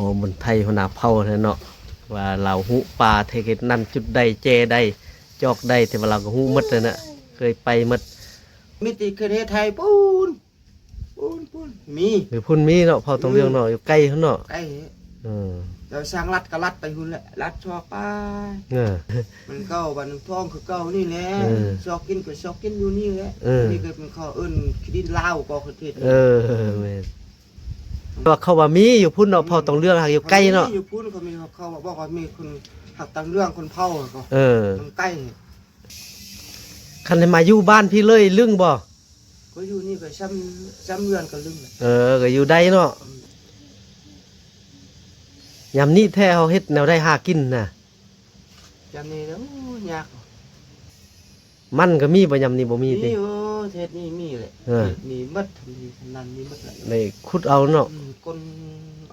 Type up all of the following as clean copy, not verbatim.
อมนไทยหัวหน้าเผ่าเนาะว่าเราหูป่าเทกนั่นจุดใดเจใดจอกใดแต่ว่าเราก็หูหมดเลยนะเคยไปหมดมิติเคยไทยปูนมีหรือพุ่นมีเนาะเผ่าตรงเรื่องเนาะอยู่ใกล้เขาเนาะใกล้อืมเราสร้างรัดก็รัดไปหุ่นแหละรัดชอกไปมันเก้าบันท้องคือเก้านี่แหละชอกกินก็ชอกกินอยู่นี่แหละนี่ก็เป็นข้อดินลาวก็คือเทศแม่ว่าเขาว่ามีอยู่พุ่นเนาะเผ่าตรงเรื่องหากอยู่ใกล้เนาะอยู่พุ่นเขามีเขาบอกว่ามีคนหักตังเรื่องคนเผาก็มันใกล้คันมาอยู่บ้านพี่เลยลึงบ่ก็อยู่นี่ก็ซ้ำเรือนก็ลึงก็อยู่ได้เนาะยามนี้แท้เฮาเฮ็ดแนวได้หากินน่ะยามนี้แล้วยากมันก็มีบ่ยามนี้บ่มีติเทศนี่มีแหละมีมัดมีนั่นมีมัดได้ขุดเอาเนาะคน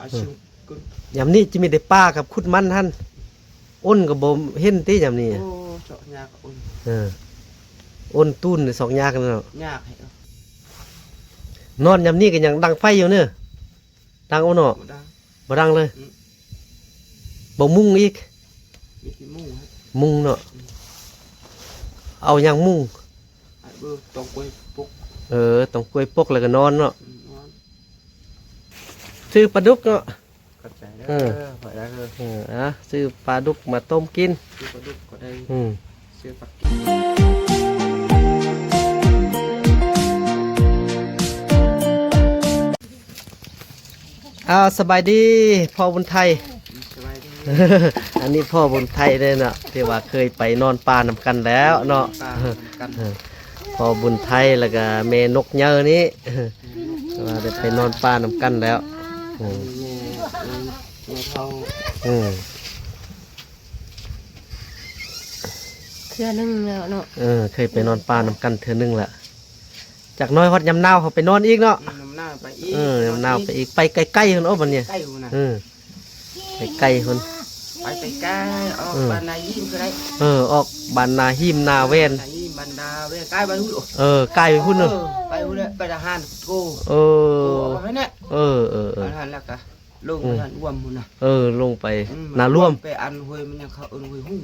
อาชีพคนยามนี้จะมีแต่ป้ากับขุดมันหั่นอ้นก็บ่เห็นติยามนี้โอ้เจาะยากอ้นอ้นตุ้นสองยากเนาะยากให้นอนยามนี้ก็ยังดังไฟอยู่เด้อดังเอาเนาะบ่ดังเลยบ่มุงอีกมีที่มุงเนาะเอายังมุงต้องกล้วยปกต้องกล้วยปกแล้วก็นอนเนาะซื้อปลาดุกเนาะเข้าใจแล้วพอได้เลยซื้อปลาดุกมาต้มกินซื้อปลาดุกก็ได้ซื้อปลาสบายดีพ่อบุญไทยอันนี้พ่อบุญไทยเลยเนาะที่ว่าเคยไปนอนป่านำกันแล้วเนาะพ่อบุญไทยแล้วก็แม่นกเยอะนี้ว่าได้ไปนอนป่านำกันแล้วเทื่อนึงแล้วเนาะเคยไปนอนป่านำกันเทื่อนึงแหละจากน้อยฮอดยำนาวเขาไปนอนอีกเนาะยำนาวไปอีกยำนาวไปอีกไปใกล้ๆคนโอ้บันเนี่ยไปใกล้คนไปใกล้ออกบานนาหิมก็ได้ออกบานนาหิมนาเวนบานนาเวนใกล้บานหุ่นใกล้ไปหุ่นเนาะไปหุ่นเลยไปทหารโก้ไปเนี่ยทหารแล้วก็ลงไปร่วมหุ่นนะลงไปนาร่วมไปอันห้วยมันยังเขาห้วยหุ่ง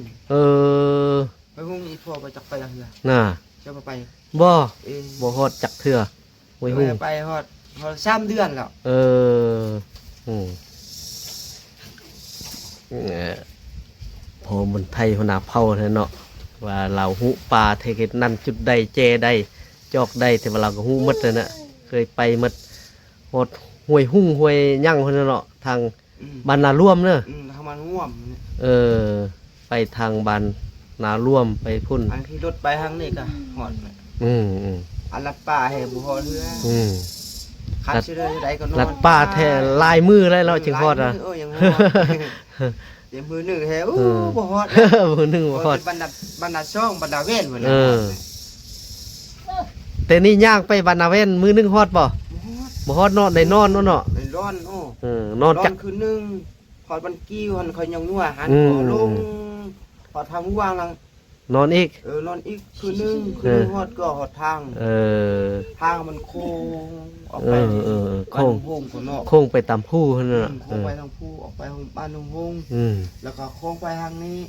ไปหุ่งอีพ่อไปจักไปละเหือน่ะจะมาไปบ่ฮอดจักเถื่อห้วยหุ่งไปฮอด3 เดือนแล้วพอมันไทยหัวหน้าเผ่าเนาะว่าเราหูป่าเทกนั่นจุดใดเจใดจอกใดแต่ว่าเราก็หูหมดเลยนะเคยไปหมดหดห้วยหุ่งห้วยยั่งคนเนาะทางบ้านนาร่วมเนอะทางบ้านร่วมไปทางบ้านนาร่วมไปพุ่นอันที่รถไปทางนี้ก็หอดอันลัดป่าให้บุหรี่เรือขัดเชื่อได้ก็นอนลัดป่าแท้ลายมืออะไรเราจึงฮอดยังฮอดเดี๋ยวมือหนึ่งแฮบุฮอดมือหนึ่งบุฮอดบรรดาช่องบรรดาเว้นหมดเลยแต่นี่ย่างไปบรรดาเว้นมือหนึ่งฮอดบ่ฮอดนอนได้นอนเนาะได้นอนนอนจักคืนนึงฮอดบันกี้ฮอดคอยยังนัวหันขอลงฮอดทางว่างลังนอนอีกนอนอีกคืนนึงฮอดก็ฮอดทางทางมันโค้งออกไปโค้งไปตามผู้นั่นน่ะโค้งไปทางผู้ออกไปทางบ้านลุงฮงแล้วก็โค้งไปทางนี้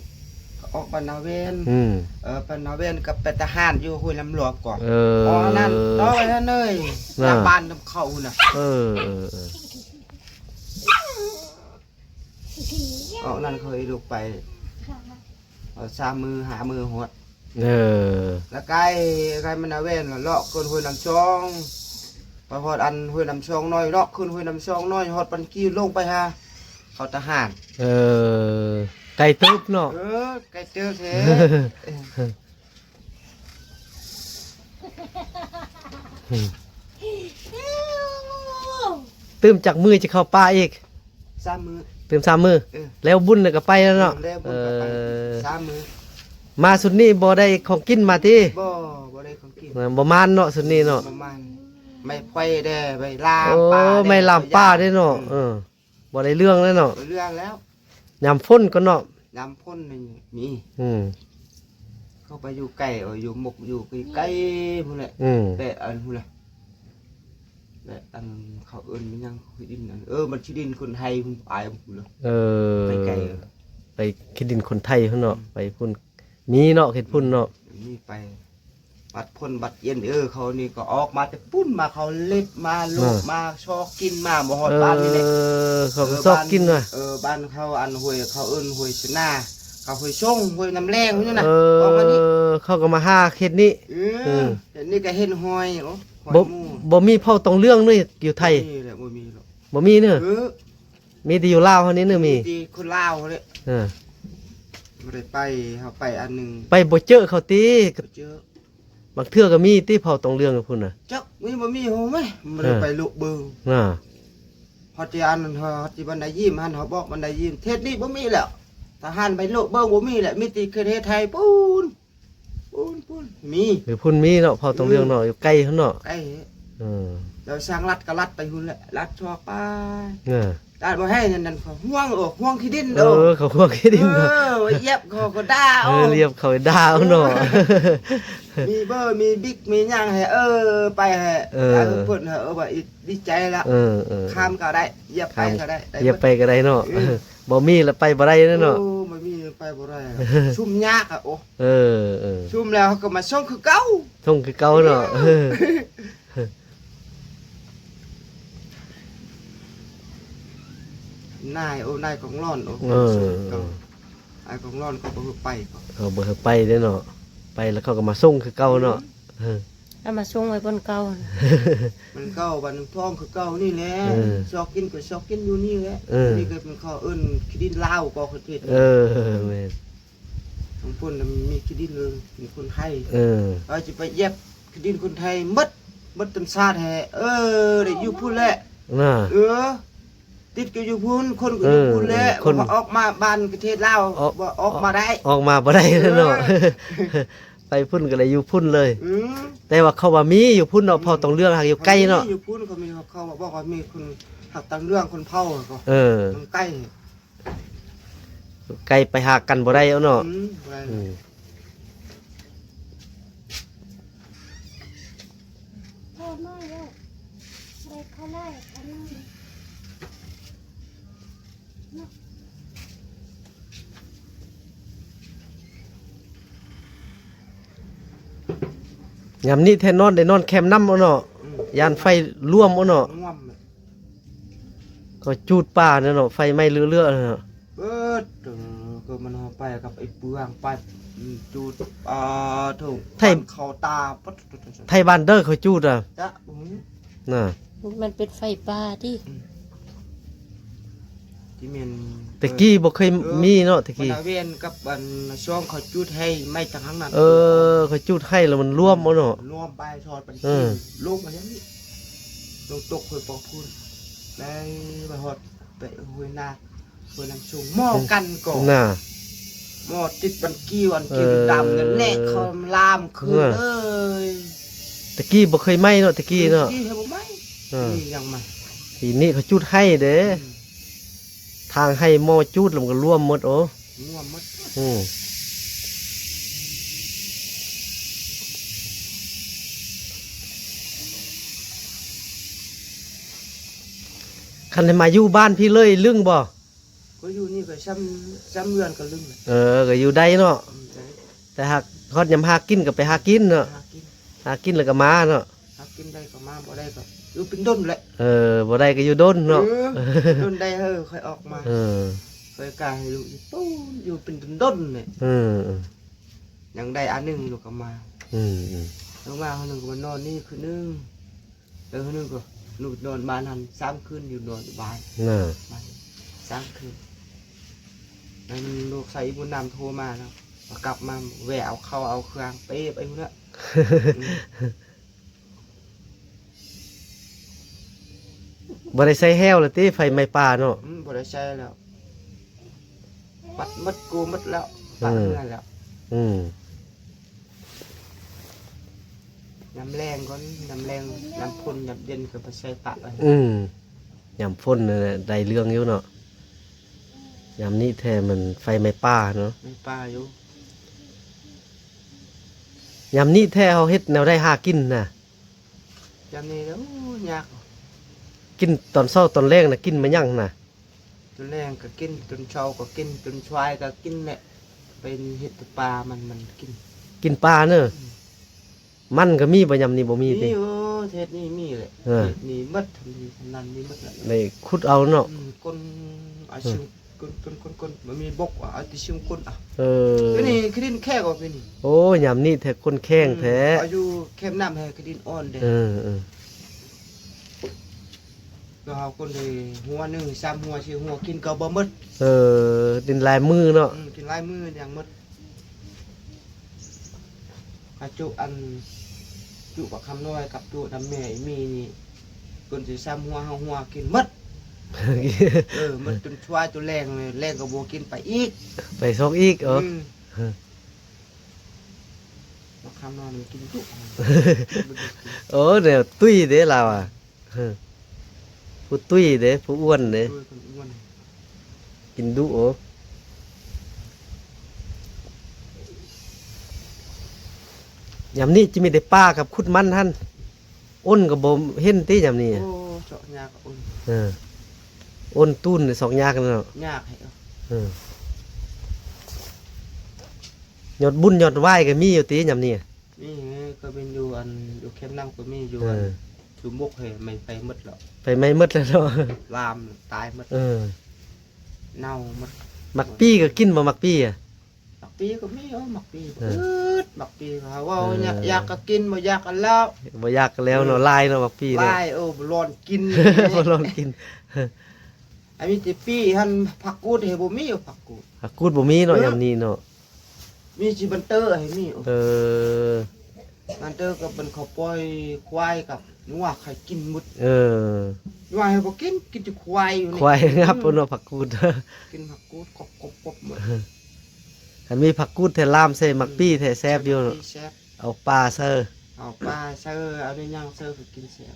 ออกบ้านนาเวนบ้านนาเวนกับเป็นทหารอยู่ห้วยลำหลวงก่อนนั่นต่อไปนั่นเลยหน้าบ้านน้ำเข้าน่ะนั่นเคยลูกไป3 มือหามือหดแล้วใกล้มันนาเวนเลาะขึ้นห้วยลำช่องไปหอดอันห้วยลำช่องน้อยเลาะขึ้นห้วยลำช่องน้อยหอดปันกี้ลงไปฮะเขาทหารไก่ตึ๊บเนาะไก่เตื้อเท่ตื่มจากมือจะเข้าป่าอีก3 มือตื่ม3 มือแล้วบุญเลยก็ไปแล้วเนาะ3 มือมาสุดนี้บ่ได้ของกินมาที่บ่ได้ของกินบ่มานเนาะสุดนี้เนาะไม่ไฟได้ไปลามป่าไม่ลามป่าได้เนาะบ่ได้เรื่องแล้วเนาะเรื่องแล้วยามพ่นก็เนาะยามพ่นมีเข้าไปอยู่ไก่อยู่หมกอยู่ไก่พุ่นแหละแต่อันพุ่นแหละ และอันเขาเอิ้นมันยังคือดินอันมันชื่อดินคนไทยคุณปลายพุ่นเหรอ เออ ไปไกล ไปคิดดินคนไทยเขาเนาะไปพุ่นมีเนาะเฮ็ดพุ่นเนาะ นี่ไปบัดพ่นบัดเย็นเขานี่ก็ออกมาแต่ปุ้นมาเขาเล็บมาลูกมาชอกกินมาบ่ฮอดบ้านนี่แหละ เขาก็ชอบกินว่ะ บ้านเขาอันห้วยเขาเอิ้นห้วยชนะเขาห้วยช่งห้วยน้ำแรงพวกนี้น่ะ เอ ออกมานี่ เขาก็มาหาเฮ็ดนี้ เดี๋ยวนี้ก็เห็นห้อยโอ้ห้อย บ่ หมู่ บ่มีเผ่าตองเรื่องนี่อยู่ไทย นี่แหละบ่มีหรอก บ่มีเด้อมีแต่อยู่ลาวเฮานี่เด้อมี ที่คนลาวเขาเลย เออ บ่ได้ไปเขาไปอันหนึง ไปบ่เจอเขาติ ก็เจอบ างเทื่อก็มีติเผ่าตองเรื่องกับพุ่นน่ะ จักมีบ่มีโหไหมบ่ได้ไปลุกเบิ่ง น่ะ ฮอดที่อันนั้นฮอดที่บันไดยิ้มหันเขาบอกบันไดยิ้มเทศนี้บ่มีแล้วทหารไปโลกเบิ่งบ่มีแหละมีแต่ประเทศไทยปูนมี หรือพุ่นมีเนาะเผ่าตองเรื่องเนาะอยู่ใกล้เขาเนาะ ไอ้ เออ แล้วสร้างรัฐก็รัฐไปหุ่นแหละรัฐชอกไป เออ ตาบ่ให้นั่นเขาห่วงห่วงที่ดิน เออเขาพวกคิดดินเนาะ เย็บเขาก็ด่า เออเรียบเขาดาวเนาะ มีเบอร์มีบิ๊กมีหยังให้ไปให้เพิ่นว่าดีใจละ เออ ข้ามก็ได้เหยียบไปก็ได้ อย่าไปก็ได้เนาะบ่มีแล้วไปบ่ได้เนาะ โอ้ไม่มีไปบ่ได้ชุ่มยากอ่ะโอ้ เออ ชุ่มแล้วเขาก็มาส่งคือเก่า ท่งคือเก่าเนาะ นายนายของร้อนโอ้ เออ นายของร้อนก็บ่ไปก็ เขาบ่ให้ไปเด้เนาะไปแล้วเขาก็มาส่งคือเก่าเนาะ เอามาส่งไว้บนเก่า มันเก่าบันท้องคือเก่านี่แหละชอกกินก็ชอกกินอยู่นี่แหละนี่ก็เป็นข้าวขี้ดินลาวก็ประเทศ เออแม่น ของเพิ่นมีขี้ดินเลยเป็นคนไทย เออ เราจะไปเย็บขี้ดินคนไทยหมดตำชาติแท้ได้อยู่พุ่นแหละ น่ะ ติดก็อยู่พุ่นคนก็อยู่พุ่นแหละว่าออกมาบ้านประเทศลาวว่าออกมาได้ ออกมาบ่ได้เนาะ ไปพุ่นก็เลยอยู่พุ่นเลย แต่ว่าเขาว่ามีอยู่พุ่นเนาะเผาต้องเรื่องหากอยู่ใกล้เนาะ อยู่พุ่นเขามีเขาบอกว่ามีคนหักตังเรื่องคนเผาก็ เออ มันใกล้ ไกลไปหากันบ่ได้เอาเนาะอืม พ่อมาแล้วได้เขาไล่เขาไล่ ยามนี้แท้นอนได้นอนแคมป์น้ำเอาเนาะยานไฟร่วมเอาเนาะ ง่วม ก็จูดป่าเนาะไฟไหม้เรื่อยๆเนาะ ก็มันเอาไปกับไอ้เปลืองไปจูดถูกเขาตาปั๊ด ไทยบ้านเด้อเขาจูดอ่ะ จ้ะ น่ะ มันเป็นไฟป่าที่ ที่เมียน ตะกี้บ่เคยมีเนาะตะ มัน กี้ เวียนกับอันช่วงเขาจุดให้ไม่ทางข้างนั้น เขาจูดให้แล้วมันร่วมเอาเนาะ รวมไปทอดไป ลูกมาอย่างนี้ลงตกคุยปอกพูนได้ไปหอดไปหุยนาหุยน้ำชุ่มหม้อกันก่อน น่ะ หม้อติดบันกี้วันกิ้วดำนั่นแหละเขาลามคืนเลย ตะกี้บ่เคยไหม้เนาะตะกี้เนาะ กี้เห็นบ่ไหมนี่ยังมา ทีนี้เขาจูดให้เด้ทางให้หม้อจูดแล้วมันก็ร่วมหมดโอ้ ง่วงมัด อืมคันให้มาอยู่บ้านพี่เลยลึงบ่ ก็อยู่นี่ก็ซ้ำเรือนก็ลึงเลย ก็อยู่ได้เนาะแต่หากฮอดยำหากินก็ไปหากินเนาะ หากิน หากินแล้วก็มาเนาะ หากินได้ก็มาบ่ได้ก็อยู่เป็นด้นแหละ บ่ได้ก็อยู่ด้นเนาะ ด้นได้ค่อยออกมา เคยกล้าให้ลูกปู้อยู่เป็นต้นเนี่ย ยังได้อันหนึ่งลูกก็มาลงมาคนหนึ่งก็มานอนนี่คืนนึงแล้วคนหนึ่งก็ลูกนอนบ้านหัน3 คืนอยู่นอนบ้าน3 คืนแล้วลูกใส่บุญนำโทรมาแล้วกลับมาแหวะเอาเข้าเอาเครื่องเป๊ะไปหุ่นละ บ่ได้ใส่แห้วเลยติไฟไหม้ป่าเนาะ บ่ได้ใช้แล้วปัดมัดกูมัดแล้วปัดเมื่อแล้วน้ำแรงก่อนน้ำแรงน้ำพ่นน้ำเย็นก็ไปใช้ปะไป ยามฝนนั่นแหละได้เรื่องอยู่เนาะยามนี้แท้มันไฟไหม้ป่าเนาะ ไม่ป้าอยู่ ยามนี้แท้เฮาเฮ็ดแนวได้หากินน่ะ จำนี่แล้วยาก กินตอนเช้าตอนแรกน่ะกินมายังน่ะ จนแรงก็กินจนเช้าก็กินจนชวายก็กินแหละเป็นเห็ดปลามันกิน กินปลาเนอะมันก็มีบ่ยำนี่บ่มีติ นี่เทศนี่มีเลย เออ เทศนี่มัดทำนี่ทำนั้นนี่มัดเลย ได้ขุดเอาเนาะ คนอาชิมคนมันมีบกว่าอาติชิมคนอ่ะ เออ นี่คดินแค่ก็เป็นนี่ โอ้ยำนี่แท้คนแข้งแท้ อายุเข้มน้ำให้คดินอ่อนเด้ เออ ก็เฮาคนเลยหัวหนึ่ง3หัว4หัวกินก็บ่หมด ดินลายมือเนาะ กินหลายมื้ออย่างหมดอาจุอันจุบักคำน้อยกับจุดำแม่อีมีนี่คนสิ3หัว5หัวกินหมดมันจนช่วยจนแรงเลยแรงก็บ่กินไปอีก ไปซอกอีกเออ บักคำน้อยมันกินจุ โอ้เดี๋ยวตุ้ยเด้เราอ่ะผู้ตุ้ยเด้ผู้อ้วนเด้ ด้วยคนอ้วน กินดุโอ้ยำนี้จะมีแต่ป้ากับคุดมันท่านอ้นกับบ่เห็นติยำนี้ โอ้เจาะยากอุ่น อ้นตุ้นสองยากกันเนาะ ยากให้เอา ยอดบุญยอดไหว้ก็มีอยู่ติยำนี้ นี่ก็เป็นอยู่อันอยู่เข้มน้ำก็มีอยู่ เอ อัน อ อยู่มกให้ไม่ไปหมดหรอก ไปไม่หมดแล้วเนาะ ลามตายหมด เน่าหมด หมักปี้ก็กินบ่หมักปี้อ่ะ หมักปีก็มีหมักปี เออ หมักปีเขาว่าอยากก็กินบ่อยากกันแล้ว บ่อยากกันแล้วเนาะลายเนาะหมักปี้เนาะ ไล่บ่ร้อนกิน บ่ลองกิน ไอ้มีแต่ปีหันผักกูดให้บ่มีผักกูด ผักกูดบ่มีเนาะยำนี้เนาะ มีจิบันเตอร์ให้มี เออ บันเตอร์ก็เป็นข้าวปล่อยควายกับนัวไข่กินหมด เออ นัวให้บ่กินแต่ควายอยู่นี่ ควายงับเนาะผักกูด กินผักกูดกบหมด คันมีผักกูดแท้ลามใส่หมักปี้แท้แซ่บอยู่เนาะ แซ่บ เอาปลาเซอร์ เอาปลาเซอร์เอาในย่างเซอร์ก็กินแซ่บ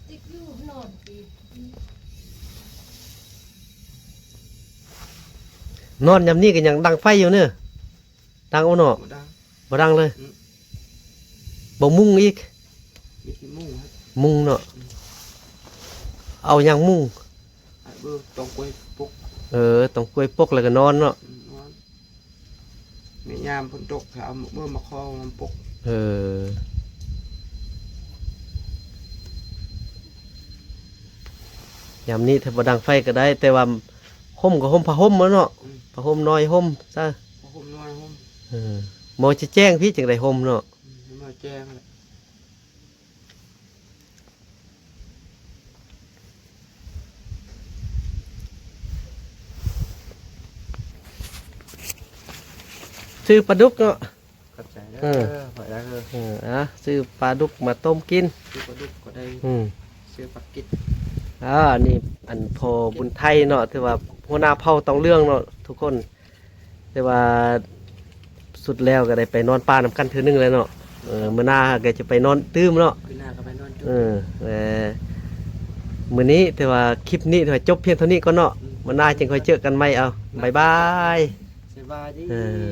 ติ๊กอยู่นอนดี นอนยำนี้ก็ยังดังไฟอยู่เนอะดังเอาเนาะ บ่ได้ บ่ดังเลยบ่มุงอีก มีที่มุ้งครับ มุงเนาะเอายังมุง ไอ้เบิ่ต้องกล้วยปุก ต้องกล้วยปกแล้วก็นอนเนาะ นอนแม่ยามฝนตกเอาเมื่อมาคอมันปุก ยำนี้ถ้าบ่ดังไฟก็ได้ แต่ว่าห่มก็ห่มผ้าห่มมาเนาะผ้าห่มน้อยห่มซะ พอห่มน้อยห่ม หมอจะแจ้งพี่จังไดห่มเนาะ มาแจ้งเลย ซื้อปลาดุกเนาะ เข้าใจแล้ว เออ พอได้เลย ซื้อปลาดุกมาต้มกิน ซื้อปลาดุกก็ได้ซื้อปลากิด นี่อันพอบุญไทยเนาะที่ว่าหัวหน้าเผ่าต้องเรื่องเนาะทุกคนแต่ว่าสุดแล้วก็ได้ไปนอนป่านำกันเทื่อนึงเลยเนาะมื้อหน้าก็จะไปนอนตื้มเนาะ คือหน้าก็ไปนอนจุ มื้อนี้แต่ว่าคลิปนี้ถือว่าจบเพียงเท่านี้ก็เนาะมื้อหน้าจึงค่อยเจอกันใหม่เอาบ๊ายบาย สบายดี เออ